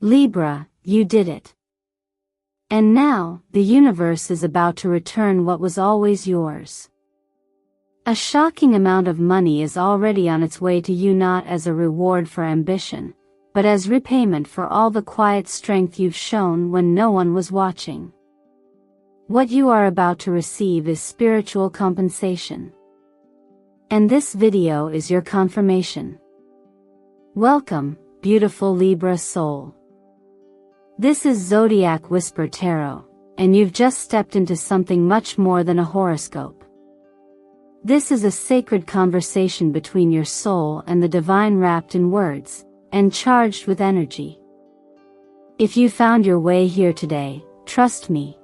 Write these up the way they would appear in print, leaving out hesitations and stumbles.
Libra, you did it. And now, the universe is about to return what was always yours. A shocking amount of money is already on its way to you, not as a reward for ambition, but as repayment for all the quiet strength you've shown when no one was watching. What you are about to receive is spiritual compensation. And this video is your confirmation. Welcome, beautiful Libra soul. This is Zodiac Whisper Tarot, and you've just stepped into something much more than a horoscope. This is a sacred conversation between your soul and the divine, wrapped in words, and charged with energy. If you found your way here today, trust me.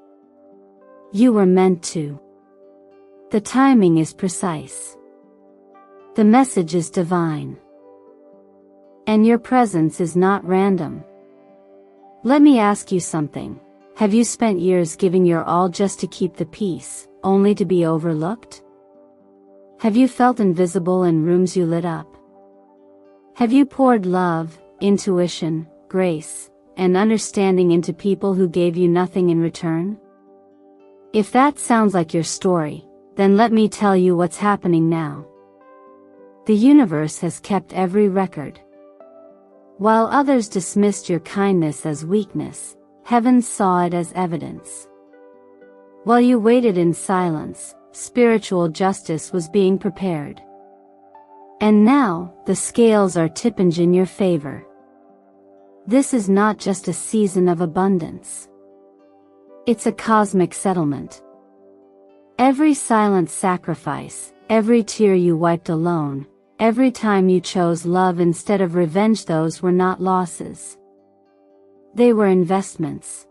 You were meant to. The timing is precise. The message is divine. And your presence is not random. Let me ask you something. Have you spent years giving your all just to keep the peace, only to be overlooked? Have you felt invisible in rooms you lit up? Have you poured love, intuition, grace, and understanding into people who gave you nothing in return? If that sounds like your story, then let me tell you what's happening now. The universe has kept every record. While others dismissed your kindness as weakness, heaven saw it as evidence. While you waited in silence, spiritual justice was being prepared. And now, the scales are tipping in your favor. This is not just a season of abundance. It's a cosmic settlement. Every silent sacrifice, every tear you wiped alone, every time you chose love instead of revenge, those were not losses. They were investments.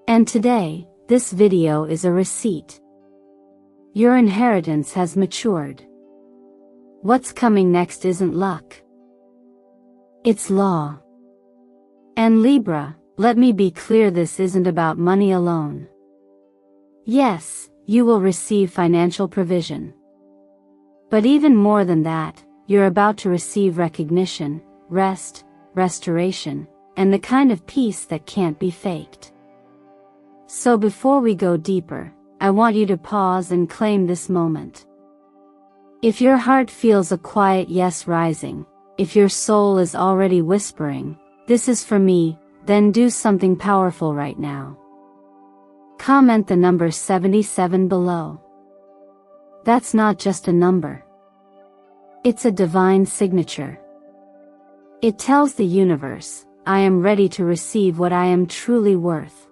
And today, this video is a receipt. Your inheritance has matured. What's coming next isn't luck. It's law. And Libra, let me be clear, this isn't about money alone. Yes, you will receive financial provision. But even more than that, you're about to receive recognition, rest, restoration, and the kind of peace that can't be faked. So before we go deeper, I want you to pause and claim this moment. If your heart feels a quiet yes rising, if your soul is already whispering, "This is for me," then do something powerful right now. Comment the number 77 below. That's not just a number. It's a divine signature. It tells the universe, I am ready to receive what I am truly worth.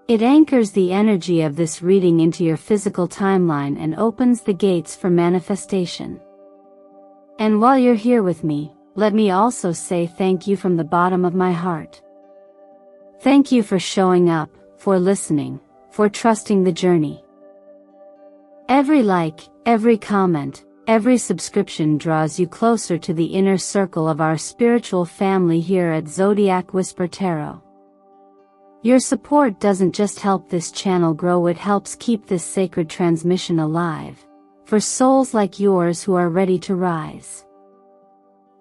It anchors the energy of this reading into your physical timeline and opens the gates for manifestation. And while you're here with me, let me also say thank you from the bottom of my heart. Thank you for showing up, for listening, for trusting the journey. Every like, every comment, every subscription draws you closer to the inner circle of our spiritual family here at Zodiac Whisper Tarot. Your support doesn't just help this channel grow, it helps keep this sacred transmission alive, for souls like yours who are ready to rise.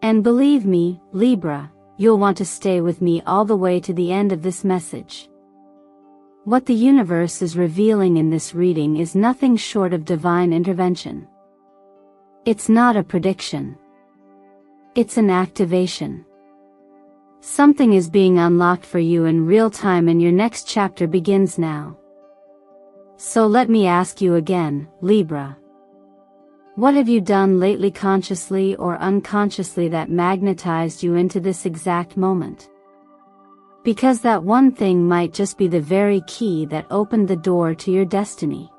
And believe me, Libra, you'll want to stay with me all the way to the end of this message. What the universe is revealing in this reading is nothing short of divine intervention. It's not a prediction. It's an activation. Something is being unlocked for you in real time, and your next chapter begins now. So let me ask you again, Libra. What have you done lately, consciously or unconsciously, that magnetized you into this exact moment? Because that one thing might just be the very key that opened the door to your destiny.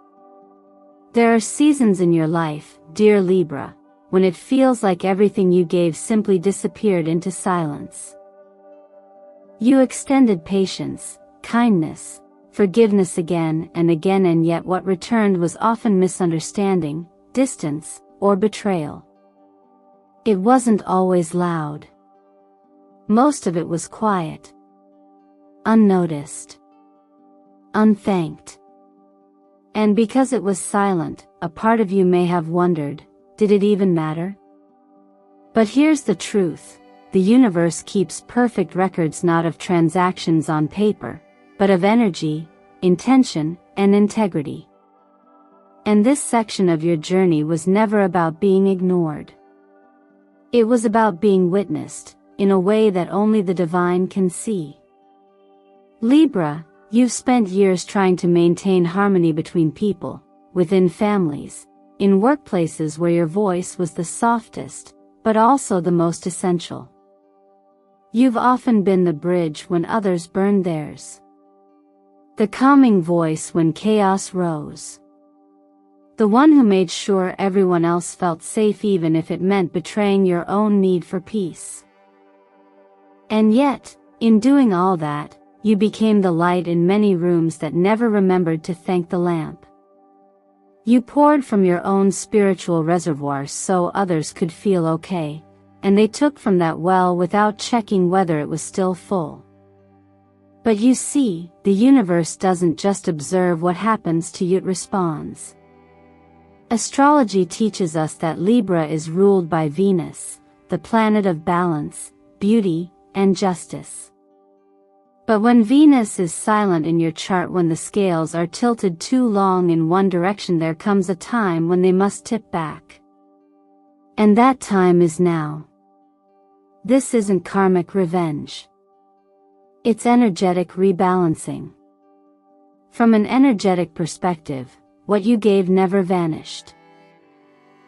There are seasons in your life, dear Libra, when it feels like everything you gave simply disappeared into silence. You extended patience, kindness, forgiveness again and again, and yet what returned was often misunderstanding, distance, or betrayal. It wasn't always loud. Most of it was quiet. Unnoticed. Unthanked. And because it was silent, a part of you may have wondered, did it even matter? But here's the truth. the universe keeps perfect records not of transactions on paper, but of energy, intention, and integrity. And this section of your journey was never about being ignored. It was about being witnessed, in a way that only the divine can see. Libra, you've spent years trying to maintain harmony between people, within families, in workplaces where your voice was the softest, but also the most essential. You've often been the bridge when others burned theirs. The calming voice when chaos rose. The one who made sure everyone else felt safe even if it meant betraying your own need for peace. And yet, in doing all that, you became the light in many rooms that never remembered to thank the lamp. You poured from your own spiritual reservoir so others could feel okay, and they took from that well without checking whether it was still full. But you see, the universe doesn't just observe what happens to you, it responds. Astrology teaches us that Libra is ruled by Venus, the planet of balance, beauty, and justice. But when Venus is silent in your chart, when the scales are tilted too long in one direction, there comes a time when they must tip back. And that time is now. This isn't karmic revenge. It's energetic rebalancing. From an energetic perspective, what you gave never vanished.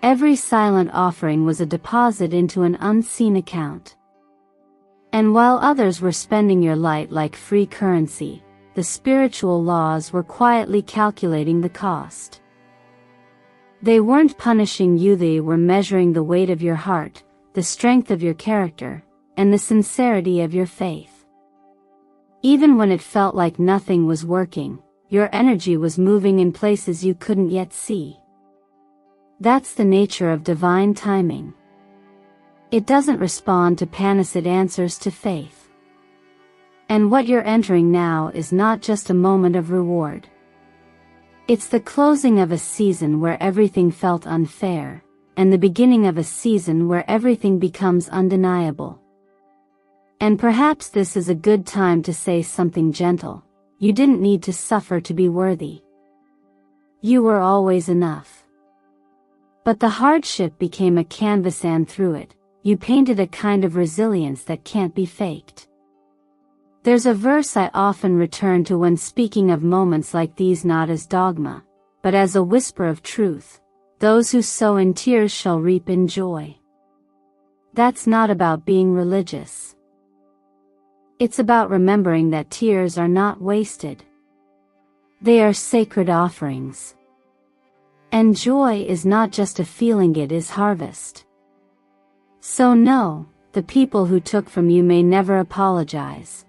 Every silent offering was a deposit into an unseen account. And while others were spending your light like free currency, the spiritual laws were quietly calculating the cost. They weren't punishing you, they were measuring the weight of your heart, the strength of your character, and the sincerity of your faith. Even when it felt like nothing was working, your energy was moving in places you couldn't yet see. That's the nature of divine timing. It doesn't respond to panic, it answers to faith. And what you're entering now is not just a moment of reward. It's the closing of a season where everything felt unfair, and the beginning of a season where everything becomes undeniable. And perhaps this is a good time to say something gentle. You didn't need to suffer to be worthy. You were always enough. But the hardship became a canvas, and through it, you painted a kind of resilience that can't be faked. There's a verse I often return to when speaking of moments like these, not as dogma, but as a whisper of truth. Those who sow in tears shall reap in joy. That's not about being religious. It's about remembering that tears are not wasted. They are sacred offerings. And joy is not just a feeling, it is harvest. So no, the people who took from you may never apologize.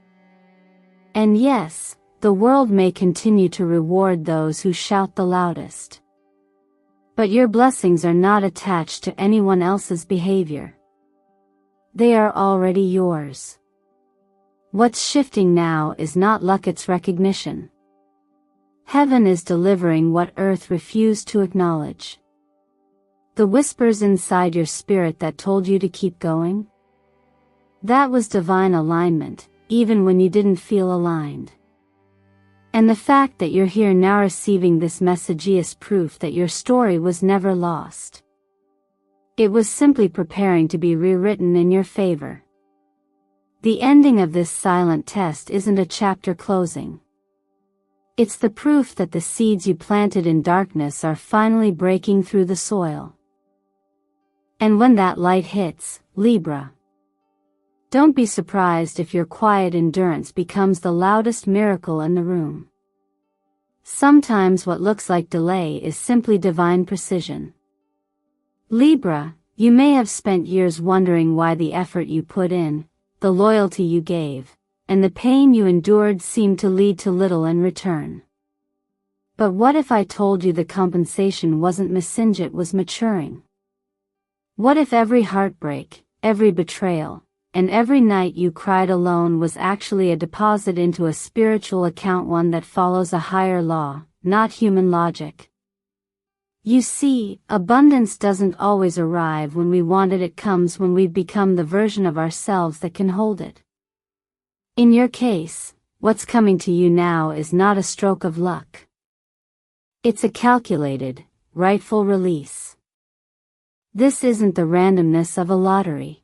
And yes, the world may continue to reward those who shout the loudest. But your blessings are not attached to anyone else's behavior. They are already yours. What's shifting now is not luck, it's recognition. Heaven is delivering what earth refused to acknowledge. The whispers inside your spirit that told you to keep going? That was divine alignment, even when you didn't feel aligned. And the fact that you're here now receiving this message is proof that your story was never lost. It was simply preparing to be rewritten in your favor. The ending of this silent test isn't a chapter closing. It's the proof that the seeds you planted in darkness are finally breaking through the soil. And when that light hits, Libra, don't be surprised if your quiet endurance becomes the loudest miracle in the room. Sometimes what looks like delay is simply divine precision. Libra, you may have spent years wondering why the effort you put in, the loyalty you gave, and the pain you endured seemed to lead to little in return. But what if I told you the compensation wasn't missing, it was maturing? What if every heartbreak, every betrayal, and every night you cried alone was actually a deposit into a spiritual account, one that follows a higher law, not human logic? You see, abundance doesn't always arrive when we want it, it comes when we've become the version of ourselves that can hold it. In your case, what's coming to you now is not a stroke of luck. It's a calculated, rightful release. This isn't the randomness of a lottery.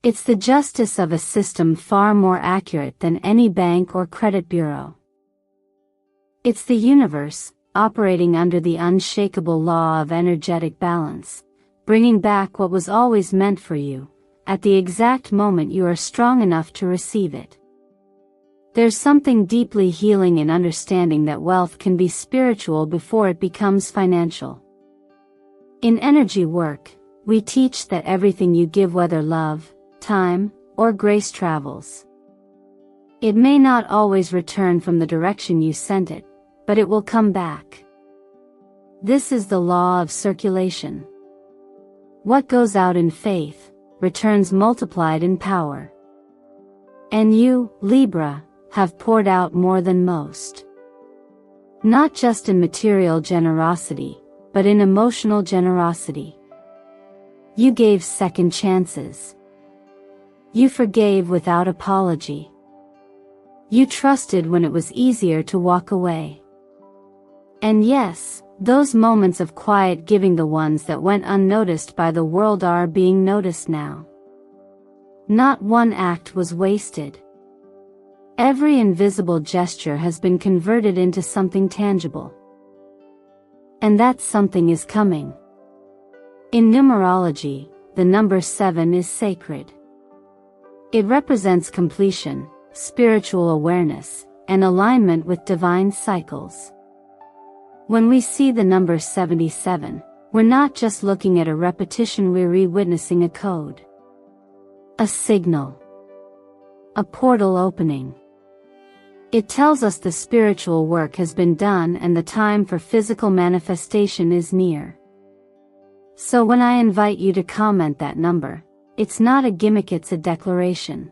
It's the justice of a system far more accurate than any bank or credit bureau. It's the universe, operating under the unshakable law of energetic balance, bringing back what was always meant for you, at the exact moment you are strong enough to receive it. There's something deeply healing in understanding that wealth can be spiritual before it becomes financial. In energy work, we teach that everything you give, whether love, time, or grace, travels. It may not always return from the direction you sent it, but it will come back. This is the law of circulation. What goes out in faith, returns multiplied in power. And you, Libra, have poured out more than most. Not just in material generosity, but in emotional generosity. You gave second chances. You forgave without apology. You trusted when it was easier to walk away. And yes, those moments of quiet giving, the ones that went unnoticed by the world, are being noticed now. Not one act was wasted. Every invisible gesture has been converted into something tangible. And that something is coming. In numerology, the number 7 is sacred. It represents completion, spiritual awareness, and alignment with divine cycles. When we see the number 77, we're not just looking at a repetition, we're witnessing a code. A signal. A portal opening. It tells us the spiritual work has been done and the time for physical manifestation is near. So when I invite you to comment that number, it's not a gimmick, it's a declaration.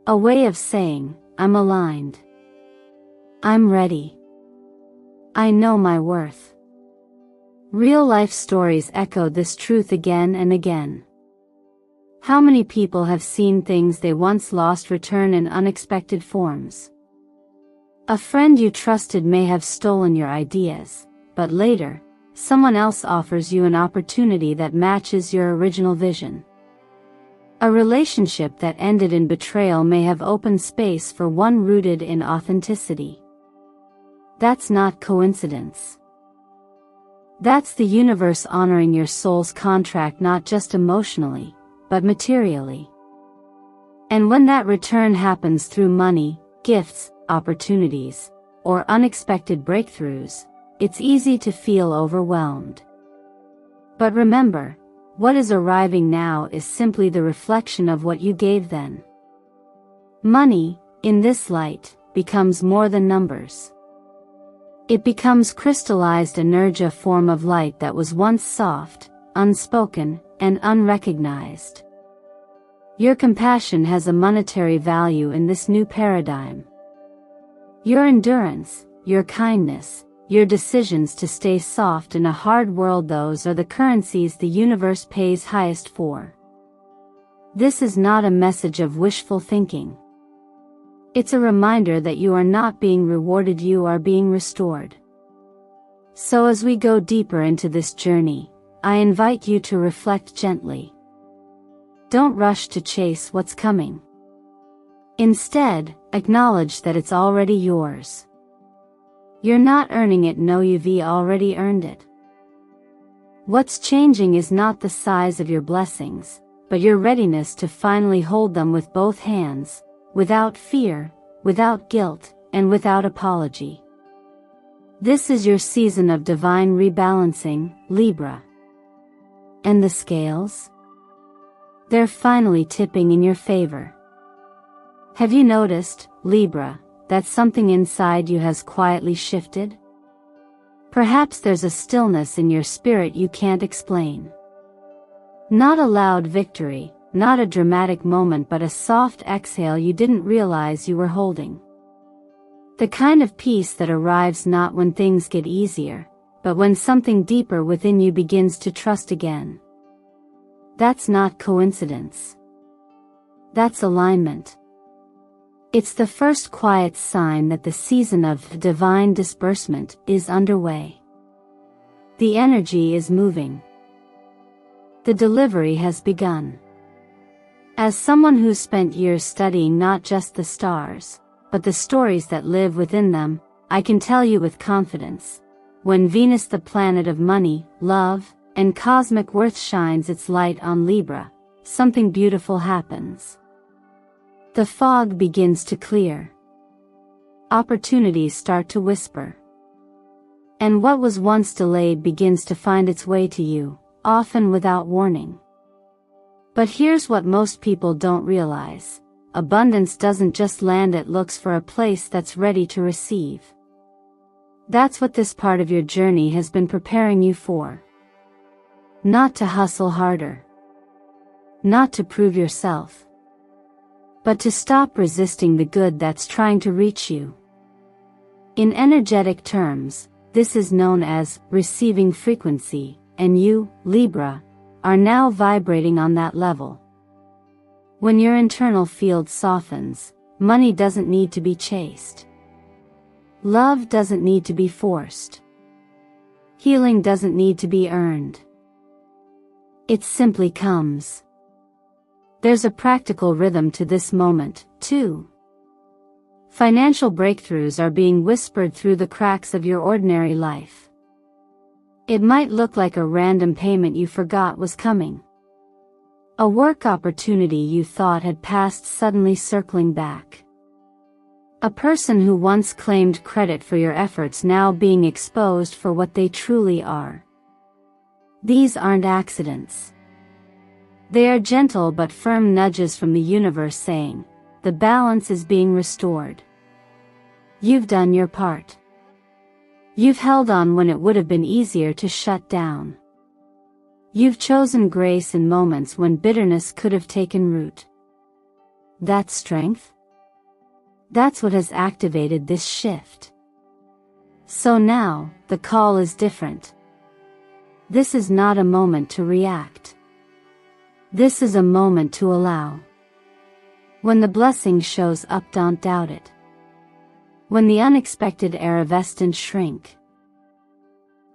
A way of saying, I'm aligned. I'm ready. I know my worth. Real life stories echo this truth again and again. How many people have seen things they once lost return in unexpected forms? A friend you trusted may have stolen your ideas, but later, someone else offers you an opportunity that matches your original vision. A relationship that ended in betrayal may have opened space for one rooted in authenticity. That's not coincidence. That's the universe honoring your soul's contract, not just emotionally, but materially. And when that return happens through money, gifts, opportunities, or unexpected breakthroughs, it's easy to feel overwhelmed. But remember, what is arriving now is simply the reflection of what you gave then. Money, in this light, becomes more than numbers. It becomes crystallized energy, a form of light that was once soft, unspoken, and unrecognized. Your compassion has a monetary value in this new paradigm. Your endurance, your kindness, your decisions to stay soft in a hard world, those are the currencies the universe pays highest for. This is not a message of wishful thinking. It's a reminder that you are not being rewarded, you are being restored. So as we go deeper into this journey, I invite you to reflect gently. Don't rush to chase what's coming. Instead, acknowledge that it's already yours. You're not earning it, no, you've already earned it. What's changing is not the size of your blessings, but your readiness to finally hold them with both hands, without fear, without guilt, and without apology. This is your season of divine rebalancing, Libra. And the scales? They're finally tipping in your favor. Have you noticed, Libra, that something inside you has quietly shifted? Perhaps there's a stillness in your spirit you can't explain. Not a loud victory, not a dramatic moment, but a soft exhale you didn't realize you were holding. The kind of peace that arrives not when things get easier, but when something deeper within you begins to trust again. That's not coincidence. That's alignment. It's the first quiet sign that the season of divine disbursement is underway. The energy is moving. The delivery has begun. As someone who's spent years studying not just the stars, but the stories that live within them, I can tell you with confidence, when Venus, the planet of money, love, and cosmic worth, shines its light on Libra, something beautiful happens. The fog begins to clear. Opportunities start to whisper. And what was once delayed begins to find its way to you, often without warning. But here's what most people don't realize. Abundance doesn't just land, it looks for a place that's ready to receive. That's what this part of your journey has been preparing you for. Not to hustle harder. Not to prove yourself. But to stop resisting the good that's trying to reach you. In energetic terms, this is known as receiving frequency, and you, Libra, are now vibrating on that level. When your internal field softens, money doesn't need to be chased. Love doesn't need to be forced. Healing doesn't need to be earned. It simply comes. There's a practical rhythm to this moment, too. Financial breakthroughs are being whispered through the cracks of your ordinary life. It might look like a random payment you forgot was coming. A work opportunity you thought had passed suddenly circling back. A person who once claimed credit for your efforts now being exposed for what they truly are. These aren't accidents. They are gentle but firm nudges from the universe saying, the balance is being restored. You've done your part. You've held on when it would have been easier to shut down. You've chosen grace in moments when bitterness could have taken root. That's strength. That's what has activated this shift. So now, the call is different. This is not a moment to react. This is a moment to allow. When the blessing shows up, don't doubt it. When the unexpected effervescence shrink.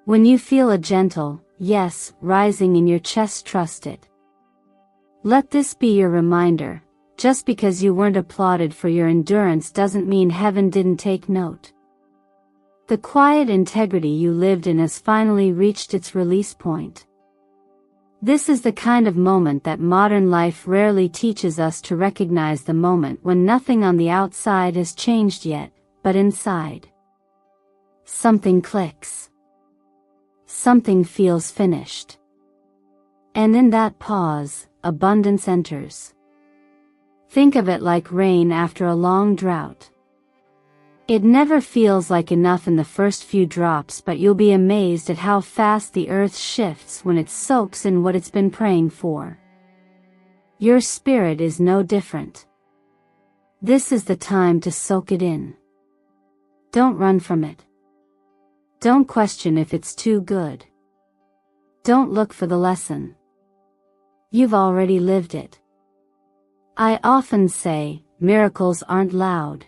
When you feel a gentle, yes, rising in your chest, trust it. Let this be your reminder, just because you weren't applauded for your endurance doesn't mean heaven didn't take note. The quiet integrity you lived in has finally reached its release point. This is the kind of moment that modern life rarely teaches us to recognize, the moment when nothing on the outside has changed yet, but inside. Something clicks. Something feels finished. And in that pause, abundance enters. Think of it like rain after a long drought. It never feels like enough in the first few drops, but you'll be amazed at how fast the earth shifts when it soaks in what it's been praying for. Your spirit is no different. This is the time to soak it in. Don't run from it. Don't question if it's too good. Don't look for the lesson. You've already lived it. I often say, miracles aren't loud.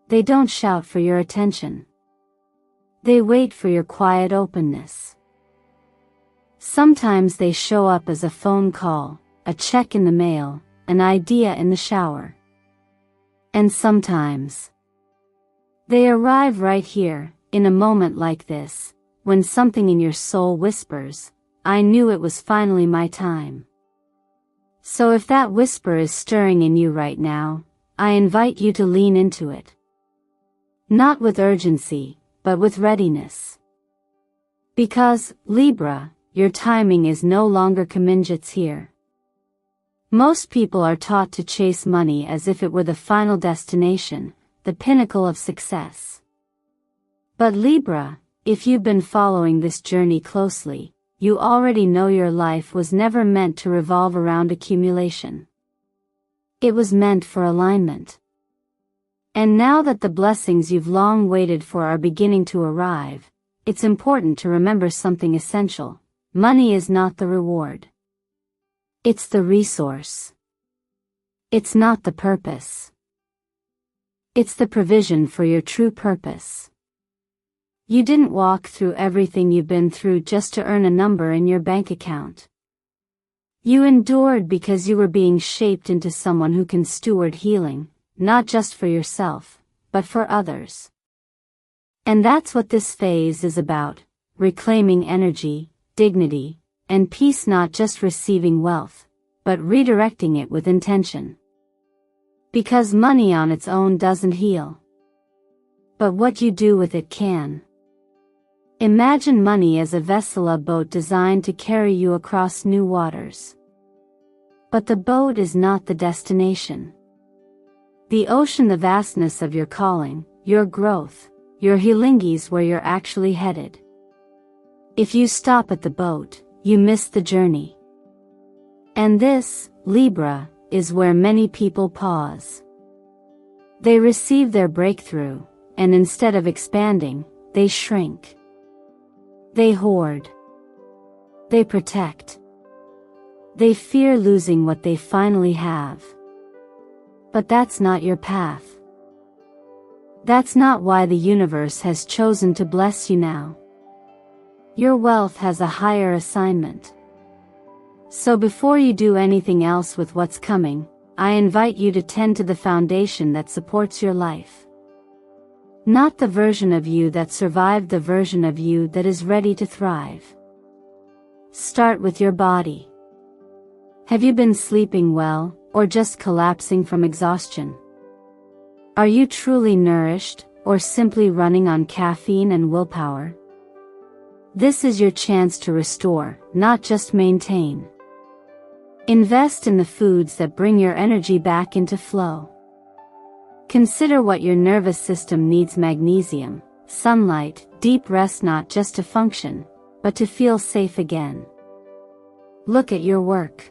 They don't shout for your attention. They wait for your quiet openness. Sometimes they show up as a phone call, a check in the mail, an idea in the shower. And sometimes they arrive right here, in a moment like this, when something in your soul whispers, I knew it was finally my time. So if that whisper is stirring in you right now, I invite you to lean into it. Not with urgency, but with readiness. Because, Libra, your timing is no longer Kaminjit's here. Most people are taught to chase money as if it were the final destination, the pinnacle of success. But Libra, if you've been following this journey closely, you already know your life was never meant to revolve around accumulation. It was meant for alignment. And now that the blessings you've long waited for are beginning to arrive, it's important to remember something essential. Money is not the reward. It's the resource. It's not the purpose. It's the provision for your true purpose. You didn't walk through everything you've been through just to earn a number in your bank account. You endured because you were being shaped into someone who can steward healing, not just for yourself, but for others. And that's what this phase is about, reclaiming energy, dignity, and peace, not just receiving wealth, but redirecting it with intention. Because money on its own doesn't heal. But what you do with it can. Imagine money as a vessel, a boat designed to carry you across new waters. But the boat is not the destination. The ocean, the vastness of your calling, your growth, your healing is where you're actually headed. If you stop at the boat, you miss the journey. And this, Libra, is where many people pause. They receive their breakthrough, and instead of expanding, they shrink. They hoard. They protect. They fear losing what they finally have. But that's not your path. That's not why the universe has chosen to bless you now. Your wealth has a higher assignment. So before you do anything else with what's coming, I invite you to tend to the foundation that supports your life. Not the version of you that survived, the version of you that is ready to thrive. Start with your body. Have you been sleeping well, or just collapsing from exhaustion? Are you truly nourished, or simply running on caffeine and willpower? This is your chance to restore, not just maintain. Invest in the foods that bring your energy back into flow. Consider what your nervous system needs: magnesium, sunlight, deep rest, not just to function, but to feel safe again. Look at your work.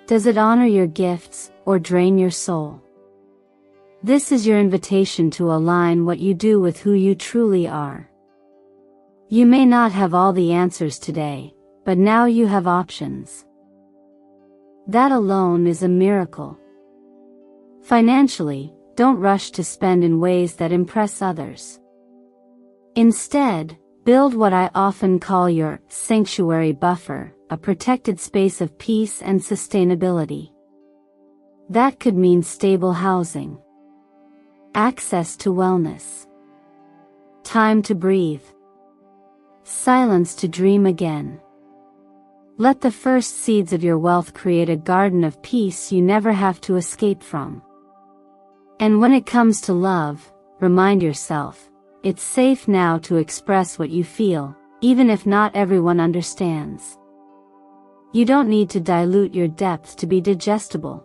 Does it honor your gifts, or drain your soul? This is your invitation to align what you do with who you truly are. You may not have all the answers today, but now you have options. That alone is a miracle. Financially, don't rush to spend in ways that impress others. Instead, build what I often call your sanctuary buffer, a protected space of peace and sustainability. That could mean stable housing, access to wellness, time to breathe, silence to dream again. Let the first seeds of your wealth create a garden of peace you never have to escape from. And when it comes to love, remind yourself, it's safe now to express what you feel, even if not everyone understands. You don't need to dilute your depth to be digestible.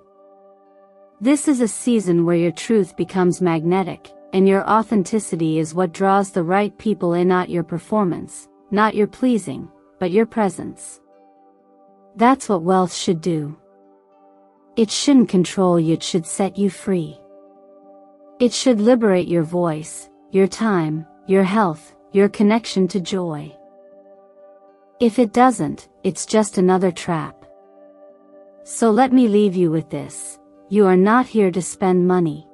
This is a season where your truth becomes magnetic, and your authenticity is what draws the right people in, not your performance, not your pleasing, but your presence. That's what wealth should do. It shouldn't control you, it should set you free. It should liberate your voice, your time, your health, your connection to joy. If it doesn't, it's just another trap. So let me leave you with this: you are not here to spend money.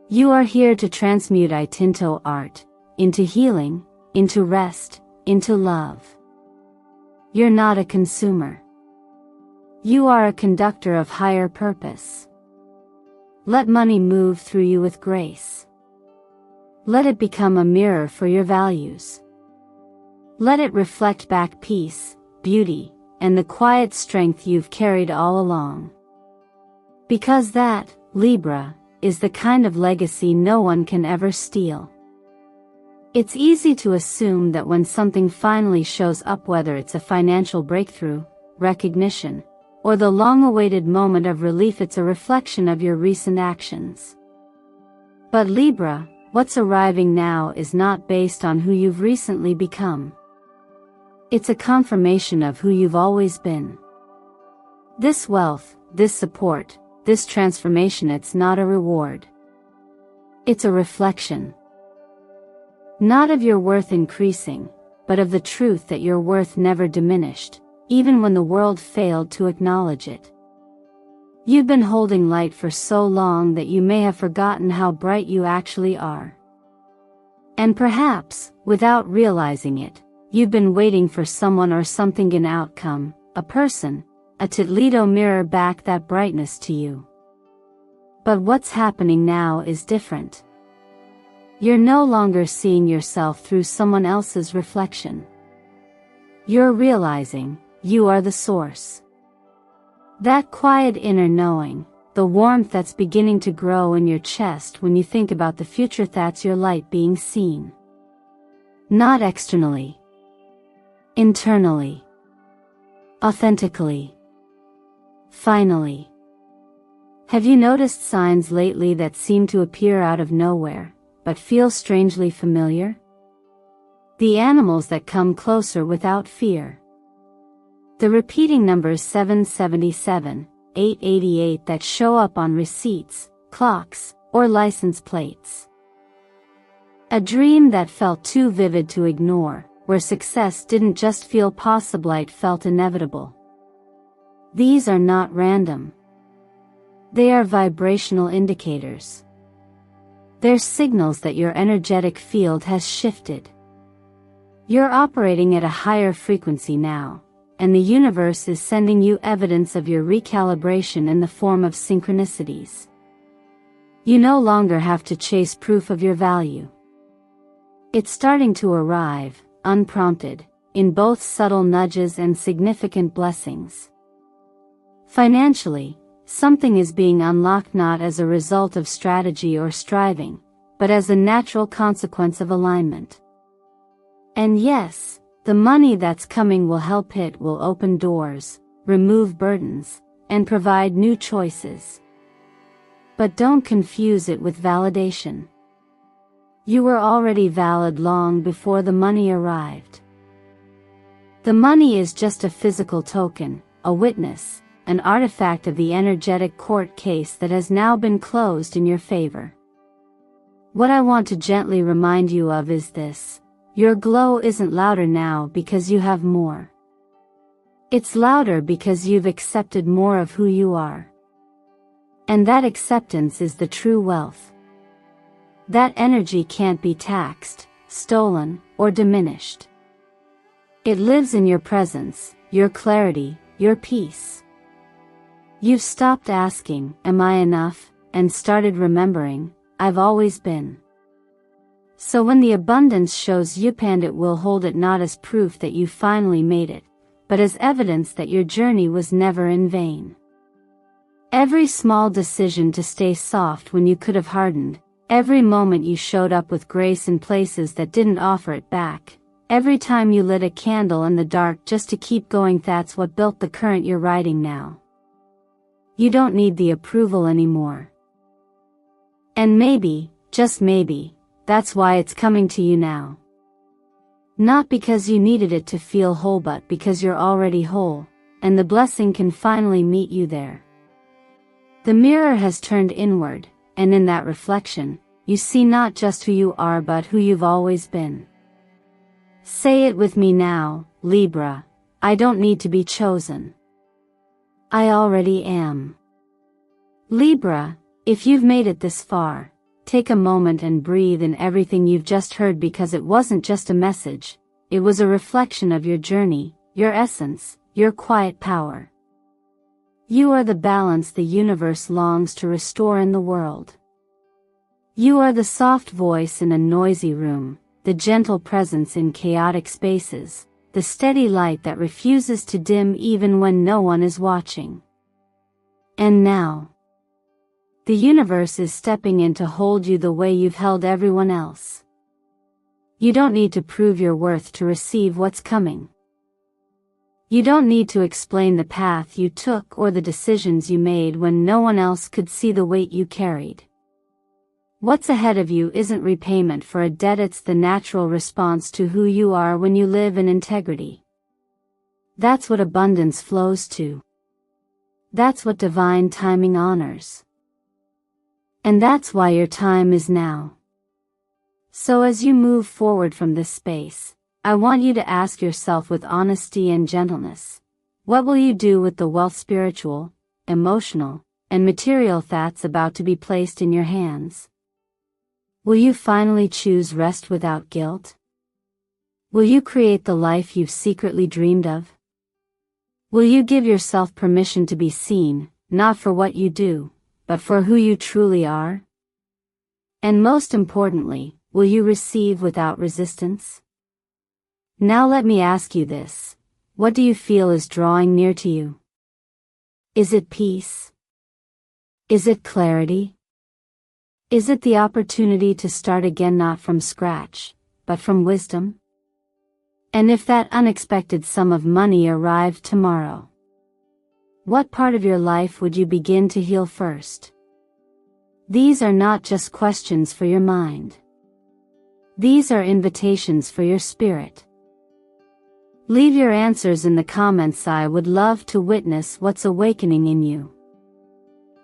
You are here to transmute it into art, into healing, into rest, into love. You're not a consumer. You are a conductor of higher purpose. Let money move through you with grace. Let it become a mirror for your values. Let it reflect back peace, beauty, and the quiet strength you've carried all along. Because that, Libra, is the kind of legacy no one can ever steal. It's easy to assume that when something finally shows up, whether it's a financial breakthrough, recognition, or the long-awaited moment of relief, it's a reflection of your recent actions. But Libra, what's arriving now is not based on who you've recently become. It's a confirmation of who you've always been. This wealth, this support, this transformation, it's not a reward. It's a reflection. Not of your worth increasing, but of the truth that your worth never diminished, even when the world failed to acknowledge it. You've been holding light for so long that you may have forgotten how bright you actually are. And perhaps, without realizing it, you've been waiting for someone or something, an outcome, a person, to mirror back that brightness to you. But what's happening now is different. You're no longer seeing yourself through someone else's reflection. You're realizing, you are the source. That quiet inner knowing, the warmth that's beginning to grow in your chest when you think about the future, that's your light being seen. Not externally. Internally. Authentically. Finally. Have you noticed signs lately that seem to appear out of nowhere, but feel strangely familiar? The animals that come closer without fear. The repeating numbers 777, 888 that show up on receipts, clocks, or license plates. A dream that felt too vivid to ignore, where success didn't just feel possible, it felt inevitable. These are not random. They are vibrational indicators. They're signals that your energetic field has shifted. You're operating at a higher frequency now, and the universe is sending you evidence of your recalibration in the form of synchronicities. You no longer have to chase proof of your value. It's starting to arrive, unprompted, in both subtle nudges and significant blessings. Financially, something is being unlocked not as a result of strategy or striving, but as a natural consequence of alignment. And yes, the money that's coming will help. It will open doors, remove burdens, and provide new choices. But don't confuse it with validation. You were already valid long before the money arrived. The money is just a physical token, a witness, an artifact of the energetic court case that has now been closed in your favor. What I want to gently remind you of is this: your glow isn't louder now because you have more. It's louder because you've accepted more of who you are. And that acceptance is the true wealth. That energy can't be taxed, stolen, or diminished. It lives in your presence, your clarity, your peace. You've stopped asking, "Am I enough?" and started remembering, "I've always been." So when the abundance shows up, and it will hold it not as proof that you finally made it, but as evidence that your journey was never in vain. Every small decision to stay soft when you could have hardened, every moment you showed up with grace in places that didn't offer it back, every time you lit a candle in the dark just to keep going, that's what built the current you're riding now. You don't need the approval anymore. And maybe, just maybe, that's why it's coming to you now. Not because you needed it to feel whole, but because you're already whole, and the blessing can finally meet you there. The mirror has turned inward, and in that reflection, you see not just who you are but who you've always been. Say it with me now, Libra: I don't need to be chosen. I already am. Libra, if you've made it this far, take a moment and breathe in everything you've just heard, because it wasn't just a message, it was a reflection of your journey, your essence, your quiet power. You are the balance the universe longs to restore in the world. You are the soft voice in a noisy room, the gentle presence in chaotic spaces, the steady light that refuses to dim even when no one is watching. And now, the universe is stepping in to hold you the way you've held everyone else. You don't need to prove your worth to receive what's coming. You don't need to explain the path you took or the decisions you made when no one else could see the weight you carried. What's ahead of you isn't repayment for a debt, it's the natural response to who you are when you live in integrity. That's what abundance flows to. That's what divine timing honors. And that's why your time is now. So as you move forward from this space, I want you to ask yourself with honesty and gentleness, what will you do with the wealth, spiritual, emotional, and material that's about to be placed in your hands? Will you finally choose rest without guilt? Will you create the life you've secretly dreamed of? Will you give yourself permission to be seen, not for what you do, but for who you truly are? And most importantly, will you receive without resistance? Now let me ask you this. What do you feel is drawing near to you? Is it peace? Is it clarity? Is it the opportunity to start again, not from scratch, but from wisdom? And if that unexpected sum of money arrived tomorrow, what part of your life would you begin to heal first? These are not just questions for your mind. These are invitations for your spirit. Leave your answers in the comments. I would love to witness what's awakening in you.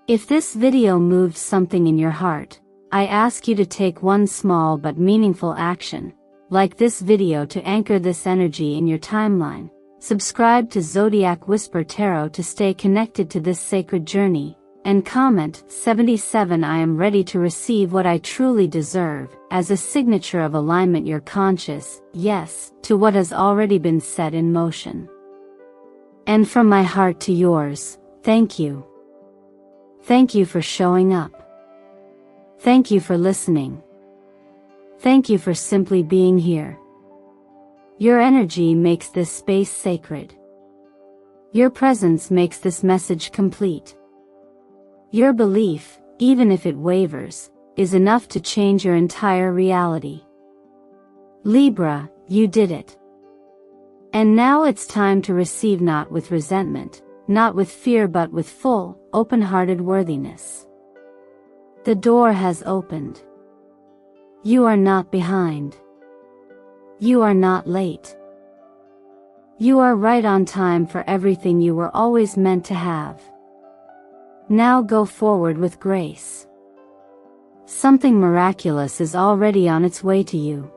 If this video moved something in your heart, I ask you to take one small but meaningful action, like this video to anchor this energy in your timeline. Subscribe to Zodiac Whisper Tarot to stay connected to this sacred journey, and comment 77 I am ready to receive what I truly deserve, as a signature of alignment, your conscious yes to what has already been set in motion. And from my heart to yours, thank you. Thank you for showing up. Thank you for listening. Thank you for simply being here. Your energy makes this space sacred. Your presence makes this message complete. Your belief, even if it wavers, is enough to change your entire reality. Libra, you did it. And now it's time to receive, not with resentment, not with fear, but with full, open-hearted worthiness. The door has opened. You are not behind. You are not late. You are right on time for everything you were always meant to have. Now go forward with grace. Something miraculous is already on its way to you.